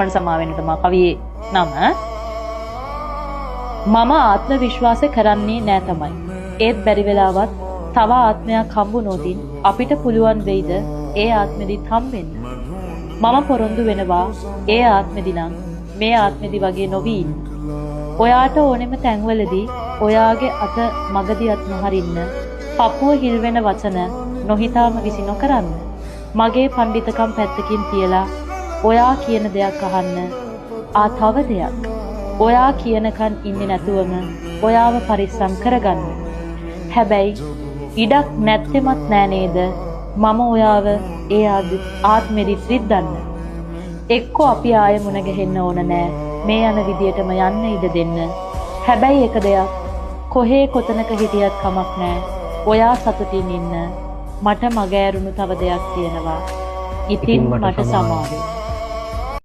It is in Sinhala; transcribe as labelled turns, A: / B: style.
A: මට සමාවෙන්න තමයි කවියේ නම. මම ආත්ම විශ්වාස කරන්නේ නෑ තමයි. ඒත් බැරි වෙලාවත් තව ආත්මයක් හම්බු නොදින් අපිට පුළුවන් වෙයිද ඒ ආත්මෙදිත් හම්බෙන්න. මම පොරොන්දු වෙනවා ඒ ආත්මෙදි නම් මේ ආත්මෙදි වගේ නොවී ඉන්න. ඔයාට ඕනෙම තැන්වලදී ඔයාගේ අත මගදියත් නොහරින්න. පපුව හිල් වෙන වචන නොහිතාම විසි නොකරන්න. මගේ පඬිතකම් පැත්තකින් තියලා ඔයා කියන දෙයක් අහන්න. තව දෙයක්. ඔයා කියනකන් ඉන්නේ නැතුවම ඔයාව පරිස්සම් කරගන්න. හැබැයි ඉඩක් නැත්තෙමත් නෑ නේද මම ඔයාව ඒ ආත්මෙදිත් රිද්දන්න. එක්කෝ අපි ආයෙ මුණ ගැහෙන්න ඕන නෑ. මේ යන විදියටම යන්න ඉඩ දෙන්න. හැබැයි එක දෙයක් කොහේ කොතනක හිටියත් කමක් නෑ. ඔයා සතුටින් ඉන්න. මට මග ඇරුණු තව දෙයක් තියෙනවා. ඉතින් මට සමාවෙන්න.